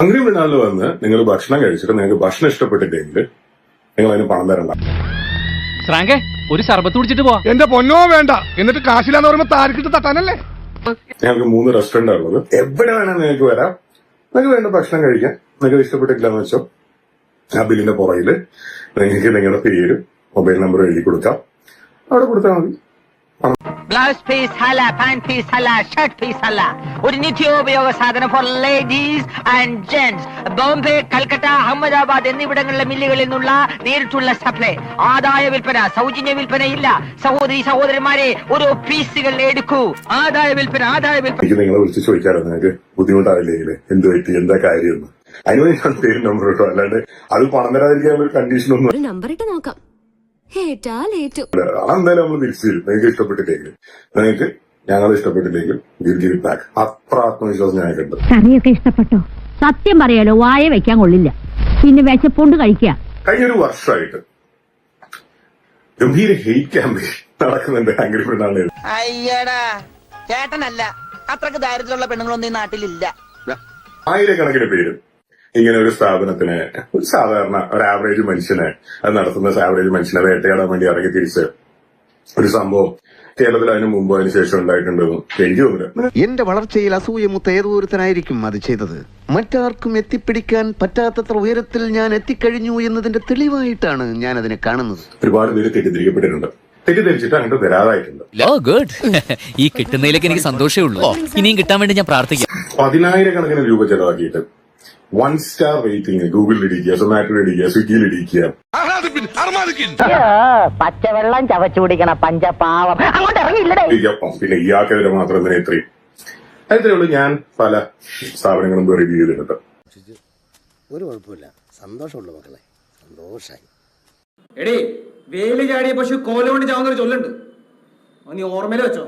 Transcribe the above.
Hungry മൃണാളിൽ വന്ന് നിങ്ങൾ ഭക്ഷണം കഴിച്ചിട്ട് നിങ്ങൾക്ക് ഭക്ഷണം ഇഷ്ടപ്പെട്ടില്ലെങ്കിൽ നിങ്ങൾ അതിന് പണം തരണ്ട. ഒരു സർബത്ത് കുടിച്ചിട്ട് പോവാ. എന്റെ പൊന്നോ വേണ്ട, എന്നിട്ട് കാശിലാന്ന് പറയുമ്പോ താരക്കിട്ട് തട്ടാനല്ലേ. ഞങ്ങൾക്ക് 3 റെസ്റ്റോറന്റ് ഉള്ളത്. എവിടെ വേണം നിങ്ങൾക്ക് വരാം, നിങ്ങൾക്ക് വേണ്ട ഭക്ഷണം കഴിക്കാം. നിങ്ങൾക്ക് ഇഷ്ടപ്പെട്ടില്ല എന്ന് വെച്ചോ, ആ ബില്ലിന്റെ പുറകില് നിങ്ങൾക്ക് നിങ്ങളുടെ പേര് മൊബൈൽ നമ്പർ എഴുതി കൊടുക്കാം. അവിടെ കൊടുത്താൽ മതി. ബ്ലൗസ് പീസ് അല്ല, പാന്റ് പീസ് അല്ല, ഷർട്ട് പീസ് അല്ല, ഒരു നിത്യോപയോഗ സാധനം for ladies and gents. Bombay, Calcutta, Ahmedabad എന്നിവിടങ്ങളിലെ മില്ലുകളിൽ നിന്നുള്ള നേരിട്ടുള്ള സപ്ലൈ. ആദായ വിൽപ്പന, സൗജന്യ വിൽപ്പന ഇല്ല. സഹോദരി സഹോദരന്മാരെ, ഓരോ പീസുകൾ എടുക്കൂ. ആദായ വിൽപ്പന, ആദായ വിൽപ്പന. എനിക്ക് നിങ്ങളെ വിളിച്ച് ചോദിക്കാറോ നിങ്ങൾക്ക് ബുദ്ധിമുട്ടാവില്ലേ എന്ത് പറ്റി, എന്താ കാര്യം? അതിനുവേണ്ടി പേര് നമ്പർ കിട്ടും. അല്ലാണ്ട് അത് പണം തരാതിരിക്കാനുള്ള ഒരു കണ്ടീഷൻ ഒന്നും നമ്പർ ഇട്ട് നോക്കാം. അതെന്തായാലും നമ്മൾ തിരിച്ചു തരും. നിങ്ങൾക്ക് ഇഷ്ടപ്പെട്ടില്ലെങ്കിൽ, നിങ്ങൾക്ക് ഞങ്ങൾ ഇഷ്ടപ്പെട്ടില്ലെങ്കിൽ ഗിവ് ഇറ്റ് ബാക്ക്. അത്ര ആത്മവിശ്വാസം ഞങ്ങൾക്കുണ്ട്. കറിയൊക്കെ ഇഷ്ടപ്പെട്ടോ? സത്യം പറയാലോ, വായ വെക്കാൻ കൊള്ളില്ല. പിന്നെ വിശപ്പുണ്ട് കഴിക്കുക. കഴിഞ്ഞൊരു വർഷമായിട്ട് ഗംഭീര ഹെയ്റ്റ് ക്യാമ്പയിൻ നടക്കുന്നുണ്ട് ഹംഗ്രി മൃണാളിൽ. അയ്യടാ, ചേട്ടനല്ല, അത്രക്ക് ദാരിദ്ര്യമുള്ള പെണ്ണുങ്ങളൊന്നും ഈ നാട്ടിലില്ല. ആയിരക്കണക്കിന് പേര് ഇങ്ങനെ ഒരു സ്ഥാപനത്തിന്, ഒരു സാധാരണ ഒരു ആവറേജ് മനുഷ്യനെ, അത് നടത്തുന്ന ആവറേജ് മനുഷ്യനെ വേട്ടയാടാൻ വേണ്ടി ഇറങ്ങി തിരിച്ച് ഒരു സംഭവം കേരളത്തിൽ അതിന് മുമ്പ് അതിന് ശേഷം ഉണ്ടായിട്ടുണ്ടെന്ന് എനിക്ക് തോന്നുന്നു. എന്റെ വളർച്ചയിൽ അസൂയമൂത്ത ഏതൊരുത്തനായിരിക്കും അത് ചെയ്തത്. മറ്റാർക്കും എത്തിപ്പിടിക്കാൻ പറ്റാത്തത്ര ഉയരത്തിൽ ഞാൻ എത്തിക്കഴിഞ്ഞു എന്നതിന്റെ തെളിവായിട്ടാണ് ഞാൻ അതിനെ കാണുന്നത്. ഒരുപാട് പേര് തെറ്റിദ്ധരിക്കപ്പെട്ടിട്ടുണ്ട്. തെറ്റിദ്ധരിച്ചിട്ട് അങ്ങോട്ട് വരാതായിട്ടുണ്ട്. ഈ കിട്ടുന്നതിലേക്ക് എനിക്ക് സന്തോഷമേ ഉള്ളൂ. ഇനിയും കിട്ടാൻ വേണ്ടി ഞാൻ പ്രാർത്ഥിക്കാം. 10,000-കണക്കിന് രൂപ ചെലവാക്കിയിട്ട് 1 സ്റ്റാർ റേറ്റിംഗ് ഗൂഗിളിൽ ഇടിക്കുക, സൊമാറ്റോയിൽ ഇടിക്കുക, സ്വിഗ്ഗിയിൽ ഇടിക്കുക. പച്ചവെള്ളം ചവച്ചു കുടിക്കണ പഞ്ചപാവം അങ്ങോട്ട് ഇറങ്ങിയില്ലേ. പിന്നെ ഇയാൾക്കെതിരെ മാത്രം തന്നെ ഇത്രയും അത്രയേ ഉള്ളൂ. ഞാൻ പല സ്ഥാപനങ്ങളും റിവ്യൂ ചെയ്തിട്ടുണ്ട്. ഒരു കുഴപ്പമില്ല, സന്തോഷമുള്ള മക്കളെ, സന്തോഷായി. എടേ, വേലി ചാടിയ പശു കോല കൊണ്ട് ചാവുന്നൊരു ചൊല്ലുണ്ട്, നീ ഓർമ്മയിൽ വെച്ചോ.